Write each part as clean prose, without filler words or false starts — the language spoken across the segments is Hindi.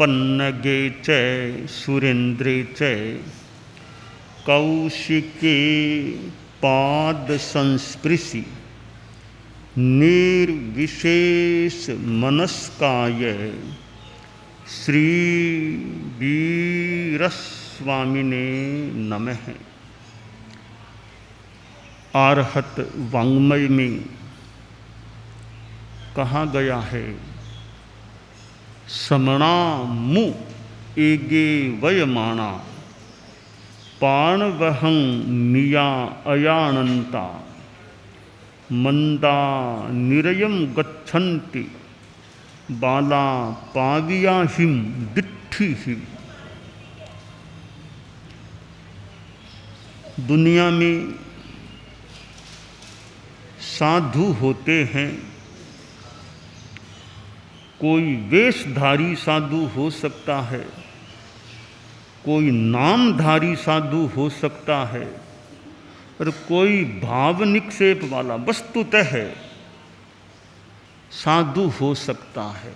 पन्नगे च सुरेन्द्रे च कौशिके पाद संस्पृशि निर्विशेष मनस्काय श्री वीरस्वामिने नमः। आर्हत वाङ्मय में कहा गया है, समणा मु एगे वयमाणा पाणवहं मिया अयानंता मंदा निरयम गच्छन्ति बाला पाविया हिम दिट्ठी हिम। दुनिया में साधु होते हैं, कोई वेशधारी साधु हो सकता है, कोई नामधारी साधु हो सकता है, और कोई भाव निक्षेप वाला वस्तुतः साधु हो सकता है।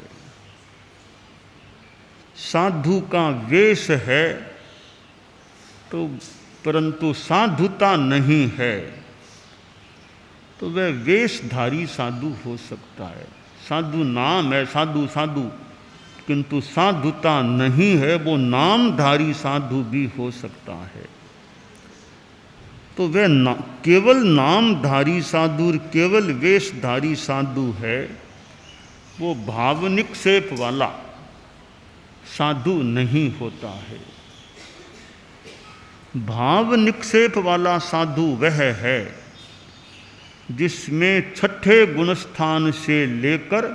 साधु का वेश है तो परंतु साधुता नहीं है, तो वह वेशधारी साधु हो सकता है। साधु नाम है, साधु साधु, किंतु साधुता नहीं है, वो नामधारी साधु भी हो सकता है। तो वह केवल नामधारी साधु, केवल वेशधारी साधु है, वो भाव निक्षेप वाला साधु नहीं होता है। भाव निक्षेप वाला साधु वह है जिसमें 6ठे गुणस्थान से लेकर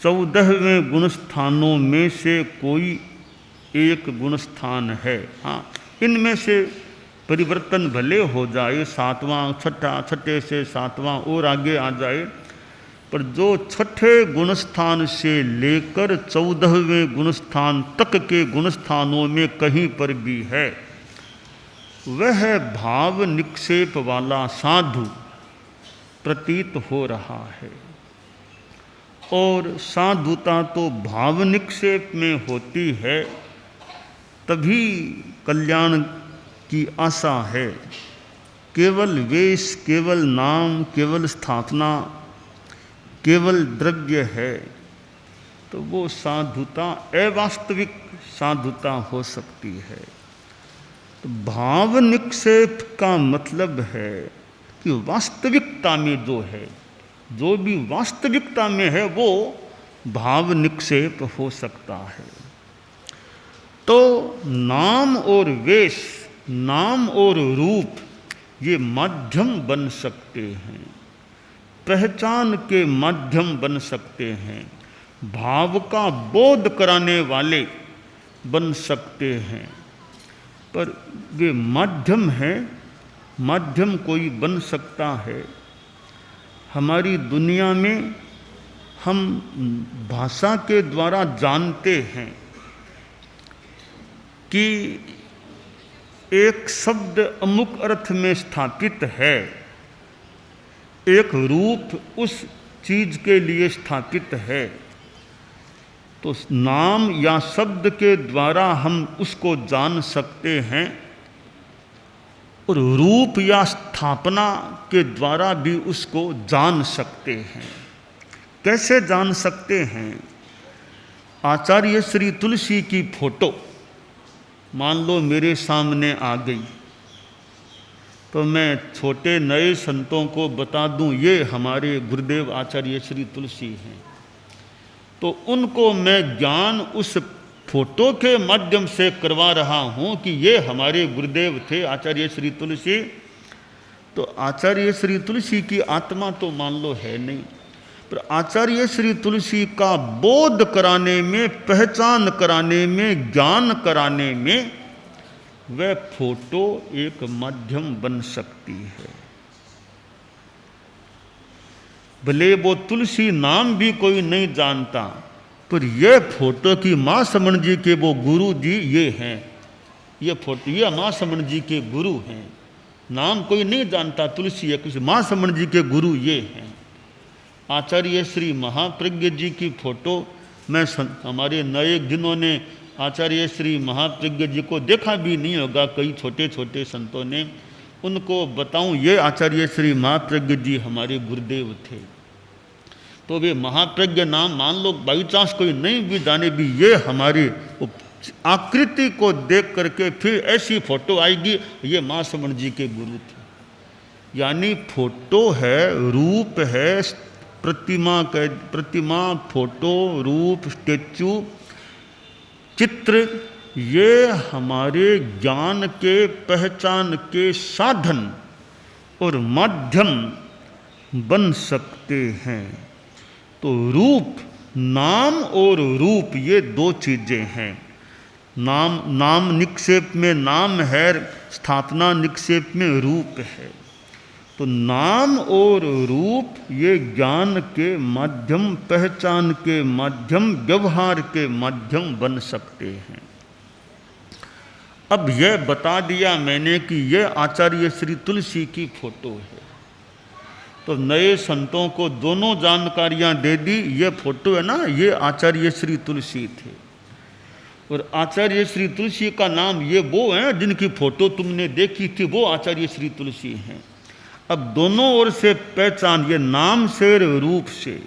14वें गुणस्थानों में से कोई एक गुणस्थान है। हाँ, इनमें से परिवर्तन भले हो जाए, 7वां छठा, छठे से 7वां और आगे आ जाए, पर जो 6ठे गुणस्थान से लेकर 14वें गुणस्थान तक के गुणस्थानों में कहीं पर भी है, वह भाव निक्षेप वाला साधु प्रतीत हो रहा है। और साधुता तो भाव निक्षेप में होती है, तभी कल्याण की आशा है। केवल वेश, केवल नाम, केवल स्थापना, केवल द्रव्य है, तो वो साधुता अवास्तविक साधुता हो सकती है। तो भाव निक्षेप का मतलब है कि वास्तविकता में जो है, जो भी वास्तविकता में है, वो भाव निक्षेप हो सकता है। तो नाम और वेश, नाम और रूप, ये माध्यम बन सकते हैं, पहचान के माध्यम बन सकते हैं, भाव का बोध कराने वाले बन सकते हैं, पर वे माध्यम हैं। माध्यम कोई बन सकता है। हमारी दुनिया में हम भाषा के द्वारा जानते हैं कि एक शब्द अमुक अर्थ में स्थापित है, एक रूप उस चीज के लिए स्थापित है। तो नाम या शब्द के द्वारा हम उसको जान सकते हैं, और रूप या स्थापना के द्वारा भी उसको जान सकते हैं। कैसे जान सकते हैं? आचार्य श्री तुलसी की फोटो मान लो मेरे सामने आ गई, तो मैं छोटे नए संतों को बता दूं ये हमारे गुरुदेव आचार्य श्री तुलसी हैं, तो उनको मैं ज्ञान उस फोटो के माध्यम से करवा रहा हूं कि ये हमारे गुरुदेव थे आचार्य श्री तुलसी। तो आचार्य श्री तुलसी की आत्मा तो मान लो है नहीं, पर आचार्य श्री तुलसी का बोध कराने में, पहचान कराने में, ज्ञान कराने में वह फोटो एक माध्यम बन सकती है। भले वो तुलसी नाम भी कोई नहीं जानता, पर यह फोटो की माँ समण जी के वो गुरु जी ये हैं, ये फोटो ये माँ समण जी के गुरु हैं। नाम कोई नहीं जानता, तुलसी है किसी, माँ समण जी के गुरु ये हैं। आचार्य श्री महाप्रज्ञ जी की फोटो हमारे नए जिन्होंने आचार्य श्री महाप्रज्ञ जी को देखा भी नहीं होगा, कई छोटे छोटे संतों ने, उनको बताऊं ये आचार्य श्री महाप्रज्ञ जी हमारे गुरुदेव थे। तो वे महाप्रज्ञ नाम मान लो बाई चांस कोई नहीं भी जाने भी, ये हमारी आकृति को देख करके फिर ऐसी फोटो आएगी, ये महाश्रवण जी के गुरु थे। यानी फोटो है, रूप है, प्रतिमा, फोटो, रूप, स्टेचू, चित्र, ये हमारे ज्ञान के, पहचान के साधन और माध्यम बन सकते हैं। तो रूप, नाम और रूप ये दो चीजें हैं। नाम निक्षेप में नाम है, स्थापना निक्षेप में रूप है। तो नाम और रूप ये ज्ञान के माध्यम, पहचान के माध्यम, व्यवहार के माध्यम बन सकते हैं। अब यह बता दिया मैंने कि यह आचार्य श्री तुलसी की फोटो है, तो नए संतों को दोनों जानकारियां दे दी। ये फोटो है ना, ये आचार्य श्री तुलसी थे, और आचार्य श्री तुलसी का नाम, ये वो हैं जिनकी फोटो तुमने देखी थी, वो आचार्य श्री तुलसी हैं। अब दोनों ओर से पहचान, ये नाम से और रूप से।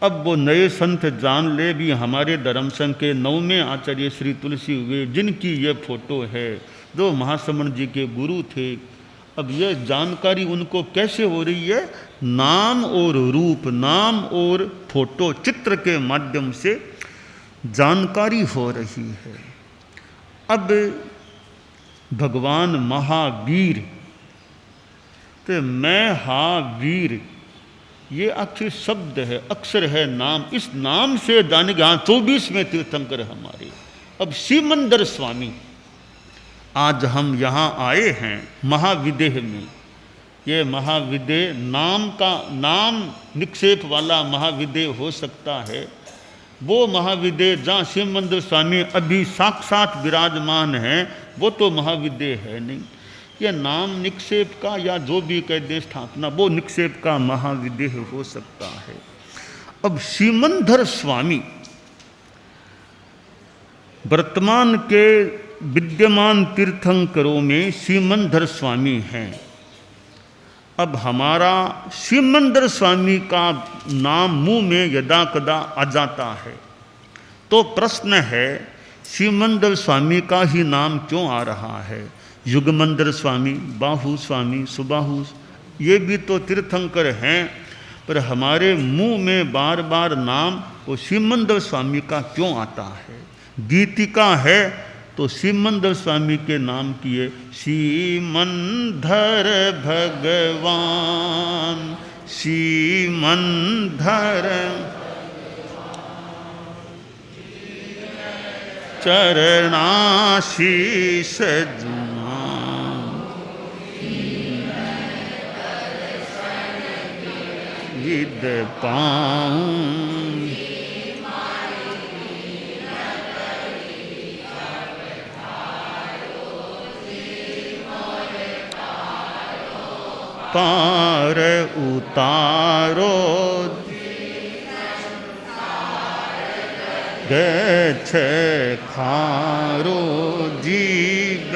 अब वो नए संत जान ले भी हमारे धर्म संघ के 9वें आचार्य श्री तुलसी हुए, जिनकी ये फोटो है, जो महाश्रवण जी के गुरु थे। अब यह जानकारी उनको कैसे हो रही है? नाम और रूप, नाम और फोटो, चित्र के माध्यम से जानकारी हो रही है। अब भगवान महावीर, तो मैं हा वीर, ये अक्षर शब्द है, अक्षर है नाम। इस नाम से जाने के 24वें तीर्थंकर हमारे। अब सिमंदर स्वामी, आज हम यहाँ आए हैं महाविदेह में। ये महाविदेह नाम का, नाम निक्षेप वाला महाविदेह हो सकता है। वो महाविदेह जहाँ सिमंदर स्वामी अभी साक्षात विराजमान हैं, वो तो महाविदेह है नहीं। यह नाम निक्षेप का, या जो भी कह दे स्थापना, वो निक्षेप का महाविदेह हो सकता है। अब सिमंदर स्वामी वर्तमान के विद्यमान तीर्थंकरों में सिमंदर स्वामी हैं। अब हमारा सिमंदर स्वामी का नाम मुंह में यदा कदा आ जाता है, तो प्रश्न है सिमंदर स्वामी का ही नाम क्यों आ रहा है? युगमंदर स्वामी, बाहु स्वामी, सुबाहु, ये भी तो तीर्थंकर हैं, पर हमारे मुंह में बार बार नाम वो सिमंदर स्वामी का क्यों आता है? गीतिका है तो सिमंदर स्वामी के नाम की है, सिमंदर भगवान, सिमंदर चरणाशीष गिद पाऊं, 'पार उतारो गच्छ खारो जीव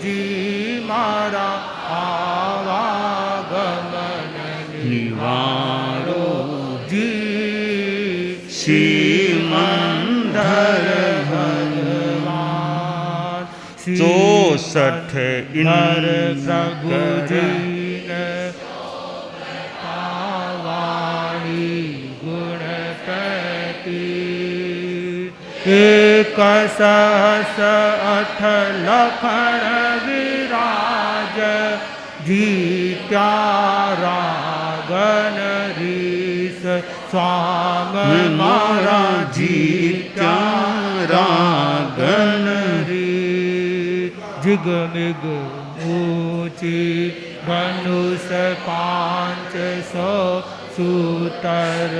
जी मारा आवागमन निवारो जी सिमंदर भगवान 64 इंद्र प्रभु जी एक सहस 8 लखन विराज जी रागन रीस स्वाम मारा जी रागन री जिगमिग ऊंची धनुष 500 सूतर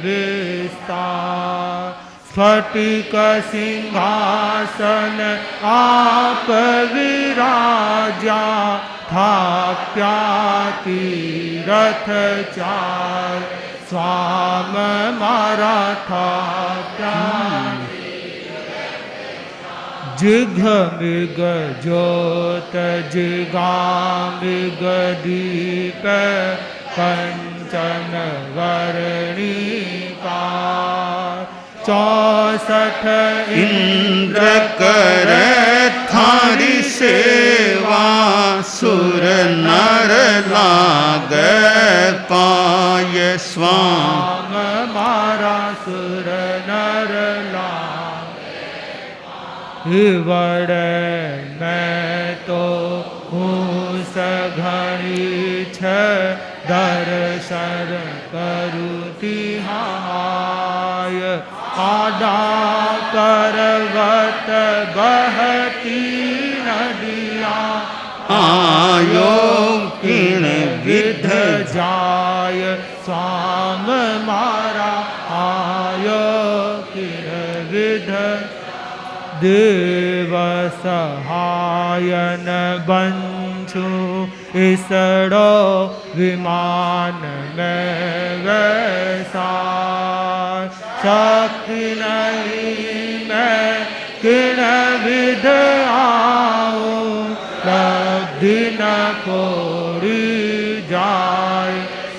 विस्तार स्फटिक सिंहासन आप विराजा थाप्या तीरथ चार स्वाम मारा थाप्या जिघ मृग ज्योत जिगामृग दीप कंचन वर्णिका 64 इंद्र कर थारी सेवा सुर नर लाग पाय स्वाम मारा सुर नर लाग वड़ मैं तो हूँ सघनी छ दर्शन करु तिहाय आदा पर्वत बहती नदिया आयो किण विध जाय स्वाम मारा आयो किण विध देव सहायन बंशु इसड़ो विमान में वैसा शक्ति नहीं मैं किण विध आऊं लब्धि न कोरी जाय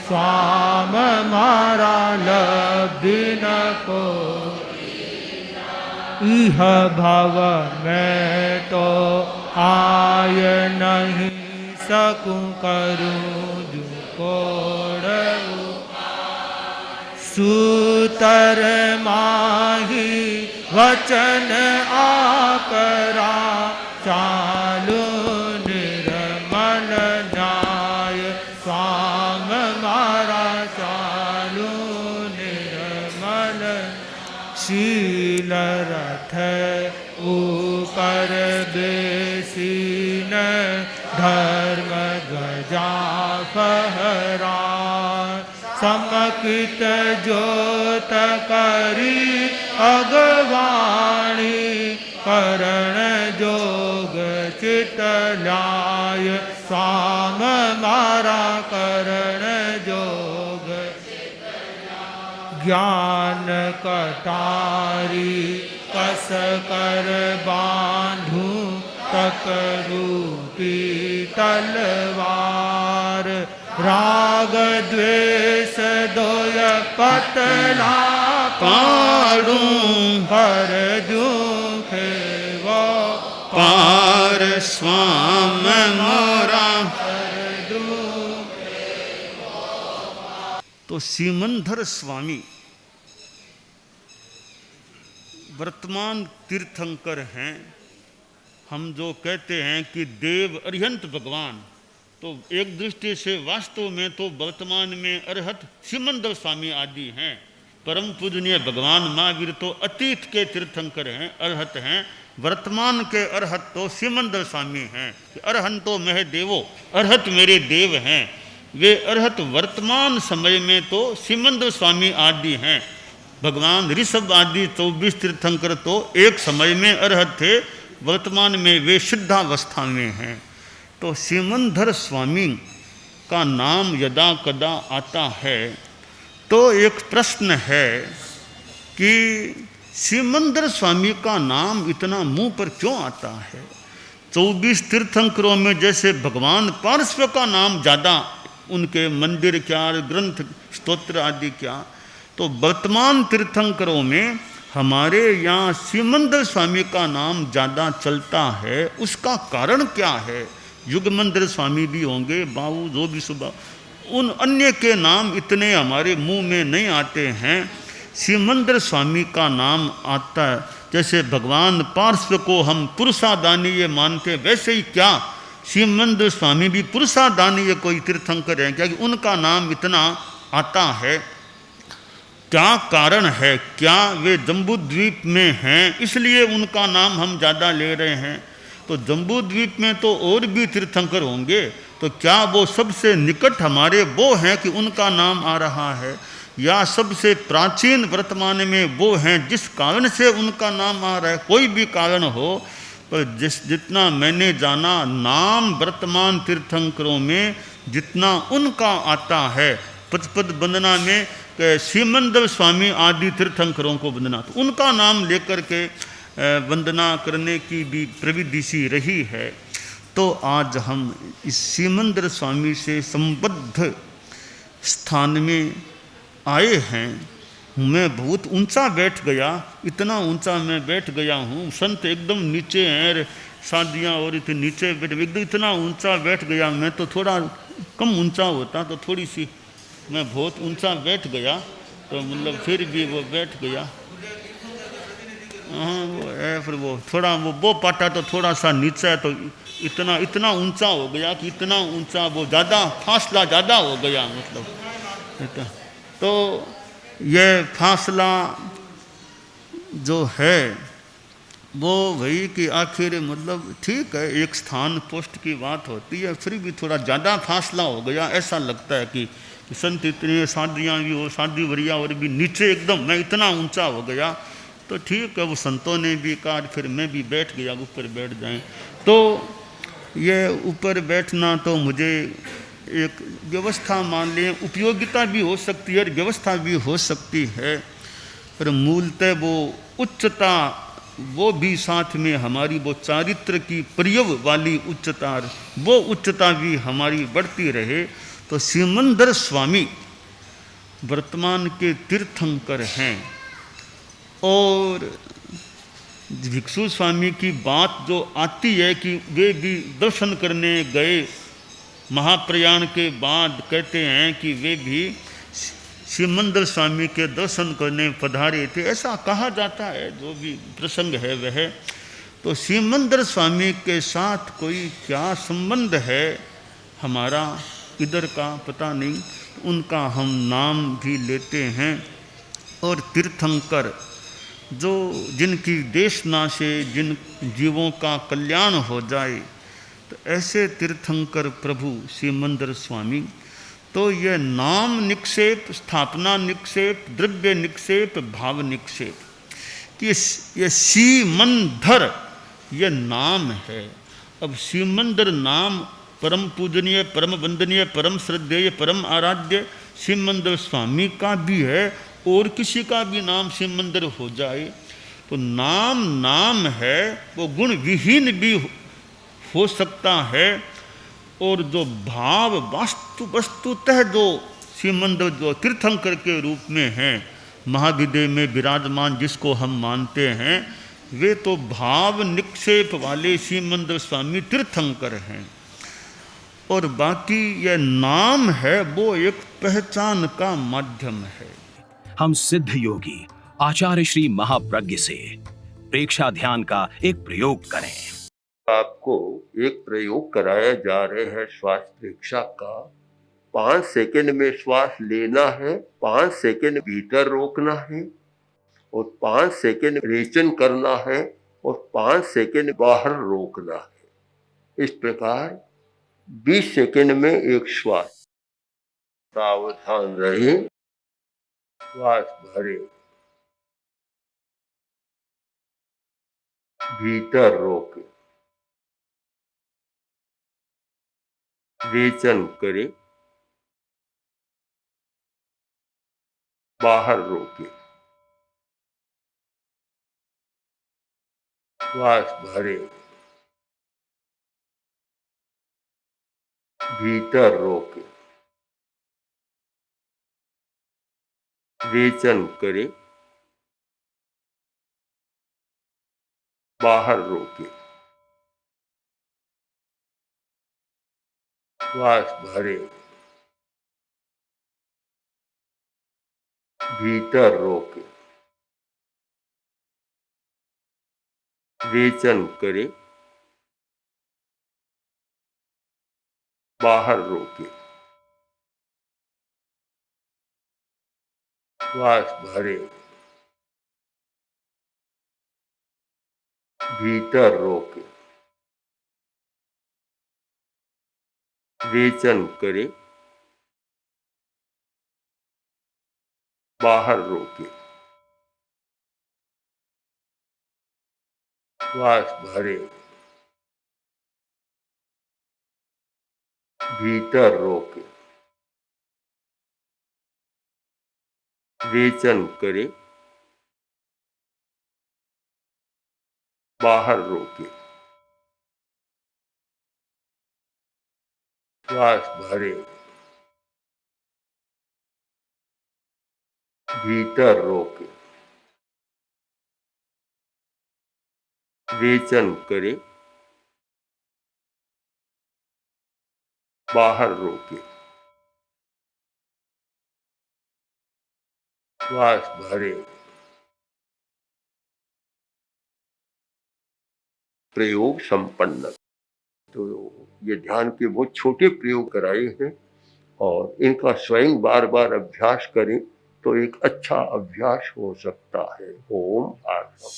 स्वाम मारा लब्धि न को इह भव में तो आय नहीं सकूं करूं जो कोड़ू सूतर माही वचन आपरा चालू निर्मल न्याय स्वाम मारा चालू निर्मल शील रथ ऊपर बेसीन धर्म गजा फहरा समकित ज्योत करी अगवाणी करण जोग चित लाय स्वाम मारा करण जोग ज्ञान कटारी कस कर बांधू तक रूपी तलवार राग द्वेष दोय पतला पाड़ूं पर दुख वो पार स्वाम मोरा। तो सीमंधर स्वामी वर्तमान तीर्थंकर हैं। हम जो कहते हैं कि देव अरिहंत भगवान, तो एक दृष्टि से वास्तव में तो वर्तमान में अरहत सीमंधर स्वामी आदि हैं। परम पूजनीय भगवान महावीर तो अतीत के तीर्थंकर हैं, अरहत हैं। वर्तमान के अरहत तो सीमंधर स्वामी हैं। अरहंतो मह देवो, अरहत मेरे देव हैं। वे अरहत वर्तमान समय में तो सीमंधर स्वामी आदि हैं। भगवान ऋषभ आदि 24 तीर्थंकर तो एक समय में अरहत थे, वर्तमान में वे सिद्धावस्था में हैं। तो सीमंधर स्वामी का नाम यदा कदा आता है तो एक प्रश्न है कि सीमंधर स्वामी का नाम इतना मुंह पर क्यों आता है। 24 तीर्थंकरों में जैसे भगवान पार्श्व का नाम ज़्यादा, उनके मंदिर क्या, ग्रंथ स्तोत्र आदि क्या, तो वर्तमान तीर्थंकरों में हमारे यहाँ सीमंधर स्वामी का नाम ज़्यादा चलता है। उसका कारण क्या है। युगमंदिर स्वामी भी होंगे, बाबू जो भी सुबह, उन अन्य के नाम इतने हमारे मुंह में नहीं आते हैं। सीमंधर स्वामी का नाम आता है। जैसे भगवान पार्श्व को हम पुरुषादानीय मानते, वैसे ही क्या सीमंधर स्वामी भी पुरुषादानीय कोई तीर्थंकर हैं, क्योंकि उनका नाम इतना आता है। क्या कारण है, क्या वे जम्बूद्वीप में हैं इसलिए उनका नाम हम ज़्यादा ले रहे हैं। तो जम्बूद्वीप में तो और भी तीर्थंकर होंगे, तो क्या वो सबसे निकट हमारे वो हैं कि उनका नाम आ रहा है, या सबसे प्राचीन वर्तमान में वो हैं जिस कारण से उनका नाम आ रहा है। कोई भी कारण हो, पर जितना मैंने जाना नाम वर्तमान तीर्थंकरों में जितना उनका आता है, पद वंदना में श्रीमंदर स्वामी आदि तीर्थंकरों को वंदना, तो उनका नाम लेकर के वंदना करने की भी प्रविधि सी रही है। तो आज हम इस श्रीमंदर स्वामी से संबद्ध स्थान में आए हैं। मैं बहुत ऊंचा बैठ गया, इतना ऊंचा मैं बैठ गया हूँ। संत एकदम नीचे हैं, शादियाँ और इतने नीचे बैठ, एकदम इतना ऊंचा बैठ गया। मैं तो थोड़ा कम ऊंचा होता तो थोड़ी सी, मैं बहुत ऊंचा बैठ गया, तो मतलब फिर भी वो बैठ गया। हाँ वो है, फिर वो थोड़ा वो पाटा तो थोड़ा सा नीचा है, तो इतना ऊंचा हो गया कि इतना ऊंचा, वो ज़्यादा फासला ज़्यादा हो गया, मतलब तो ये फासला जो है वो वही कि आखिर मतलब ठीक है, एक स्थान पोस्ट की बात होती है, फिर भी थोड़ा ज़्यादा फासला हो गया। ऐसा लगता है कि संत इतनी शादियाँ भी हो, शादी वरिया और भी नीचे एकदम मैं इतना ऊंचा हो गया। तो ठीक है, वो संतों ने भी कहा, फिर मैं भी बैठ गया, ऊपर बैठ जाएं। तो ये ऊपर बैठना तो मुझे एक व्यवस्था मान लें, उपयोगिता भी हो सकती है और व्यवस्था भी हो सकती है, पर मूलतः वो उच्चता, वो भी साथ में हमारी वो चारित्र की प्रयोग वाली उच्चता, वो उच्चता भी हमारी बढ़ती रहे। तो श्रीमंदर स्वामी वर्तमान के तीर्थंकर हैं, और भिक्षु स्वामी की बात जो आती है कि वे भी दर्शन करने गए, महाप्रयाण के बाद कहते हैं कि वे भी श्रीमंदर स्वामी के दर्शन करने पधारे थे, ऐसा कहा जाता है। जो भी प्रसंग है वह, तो श्रीमंदर स्वामी के साथ कोई क्या संबंध है हमारा इधर का पता नहीं, उनका हम नाम भी लेते हैं। और तीर्थंकर जो जिनकी देशना से जिन जीवों का कल्याण हो जाए, तो ऐसे तीर्थंकर प्रभु श्रीमंदर स्वामी, तो यह नाम निक्षेप, स्थापना निक्षेप, द्रव्य निक्षेप, भाव निक्षेप, कि ये श्रीमंदर यह नाम है। अब श्रीमंदर नाम परम पूजनीय, परम वंदनीय, परम श्रद्धेय, परम आराध्य श्रीमंदर स्वामी का भी है, और किसी का भी नाम श्रीमंदर हो जाए तो नाम नाम है, वो गुण विहीन भी हो सकता है। और जो भाव वस्तुतः जो श्रीमंदर जो तीर्थंकर के रूप में हैं, महाविद्य में विराजमान जिसको हम मानते हैं, वे तो भाव निक्षेप वाले श्रीमंदर स्वामी तीर्थंकर हैं। और बाकी यह नाम है वो एक पहचान का माध्यम है। हम सिद्ध योगी आचार्य श्री महाप्रज्ञ से प्रेक्षा ध्यान का एक प्रयोग करें। आपको एक प्रयोग कराया जा रहे हैं श्वास प्रेक्षा का। 5 सेकंड में श्वास लेना है, 5 सेकंड भीतर रोकना है, और 5 सेकंड रेचन करना है, और 5 सेकंड बाहर रोकना है। इस प्रकार 20 सेकंड में एक श्वास। सावधान रहे, श्वास भरे, भीतर रोके, रेचन करे, बाहर रोके, श्वास भरे, भीतर रोके, रेचन करे, बाहर रोके, श्वास भरे, भीतर रोके, रेचन करे, बाहर रोके, श्वास भरे, भीतर रोके, रेचन करे, बाहर रोके, श्वास भरे, भीतर रोके, रेचन करे, बाहर रोके, श्वास भरे, भीतर रोके, रेचन करे, बाहर रोके, श्वास भरे। प्रयोग संपन्न। तो ये ध्यान के बहुत छोटे प्रयोग कराए हैं और इनका स्वयं बार बार अभ्यास करें तो एक अच्छा अभ्यास हो सकता है। ओम आत्मा।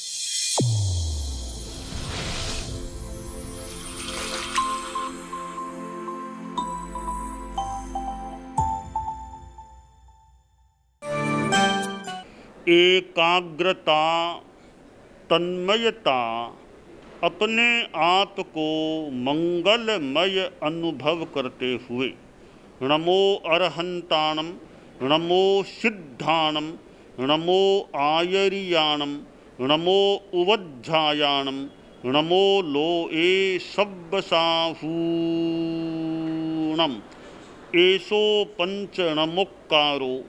एकाग्रता, तन्मयता, अपने आप को मंगलमय अनुभव करते हुए नमो अरहंताणम, नमो सिद्धाणम, नमो आयरियाणम, नमो उवज्झायाणम, नमो लोए सब्बसाहूणम, एसो पंचणमुक्कारो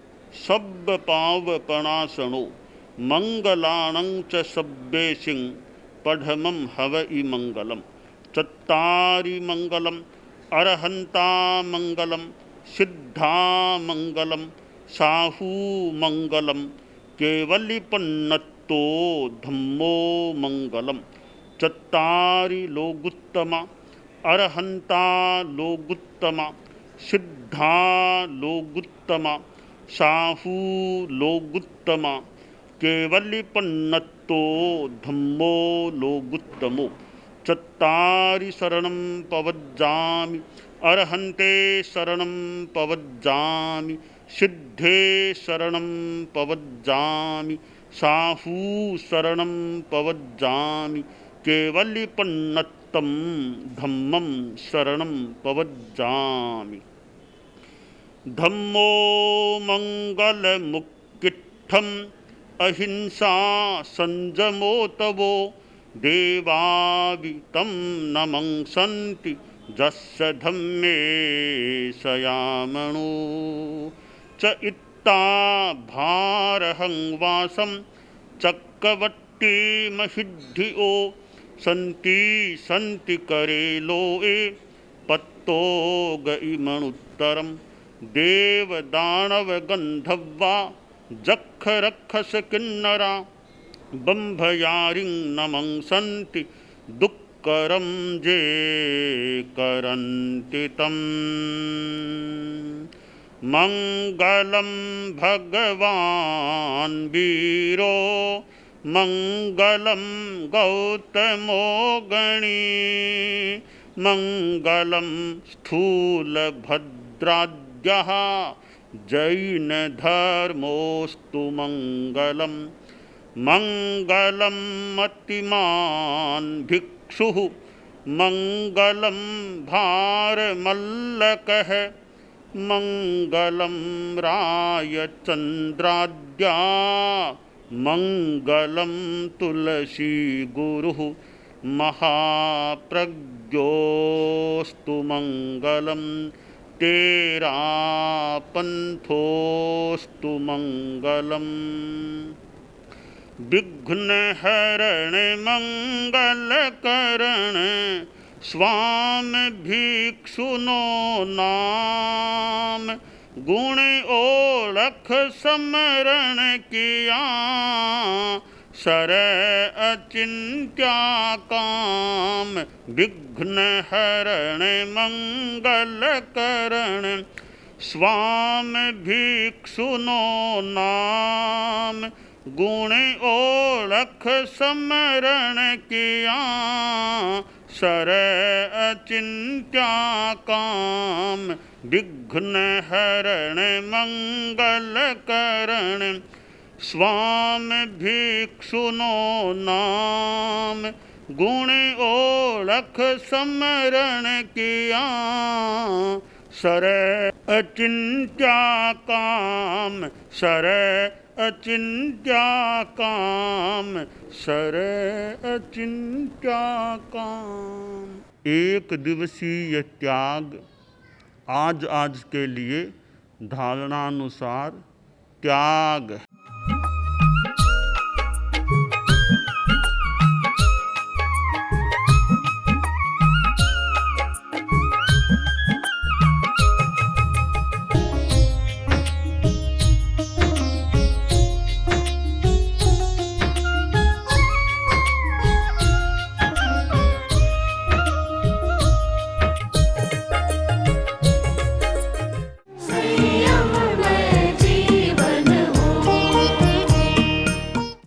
सब्ब पावपणासनो मंगलाणं च सब्बेसिं पढ़मं हवइ मंगलम। चत्तारि मंगलम, अरहंता मंगलम, सिद्धा मंगलम, साहू मंगलम, केवलिपन्नत्तो धम्मो मंगलम। चत्तारि लोगुत्तमा, अरहंता लोगुत्तमा, सिद्धा लोगुत्तमा, साहू लोगुत्तमा, केवलिपन्नत्तो धम्मो लोगुत्तमो। चत्तारि शरणं पवज्जामि, अरहन्ते शरणं पवज्जामि, सिद्धे शरणं पवज्जामि, साहू शरणं पवज्जामि, केवलिपन्नत्तं धम्मं शरणं पवज्जामि। धम्मो मंगलमुक्किट्ठम् अहिंसा संजमो तवो देवावितं नमंसन्ति जस्य धम्मे सयामणो। च इत्ता भारहं वासं चक्रवट्टी महिद्धिओ सन्ति सन्ति करे लोए पत्तो गइमणुत्तरम्। देव दानव गंधर्वा जख रक्षस किन्नरा बंभयारिं नमंसन्ति दुक्करं जे करन्ति तम्। मंगलं भगवान् वीरो मंगलं गौतमो गणी मंगलं स्थूलभद्राद्यः जैनधर्मोऽस्तु मंगलम्। मंगलं मतिमान् भिक्षुः मंगलं भारमल्लकः मंगलं रायचन्द्राद्या मंगलं तुलसी गुरुः महाप्रज्ञोऽस्तु मंगलम्। तेरा पंथोऽस्तु मंगलम्। विघ्नहरण मंगलकरण स्वामी भिक्षुनो नाम गुण ओळख समरण किया सर अचिंत्या काम। विघ्नहरण मंगलकरण स्वामी भिक्षुनो नाम गुण ओळख समरण किया सर अचिंत्या काम। विघ्नहरण मंगलकरण स्वामी भिक्षुनो नाम गुण ओळख समरण किया सर अचिंत्या काम, सर अचिंत्या काम, सर अचिंत्या काम। एक दिवसीय त्याग, आज आज के लिए धारणानुसार त्याग।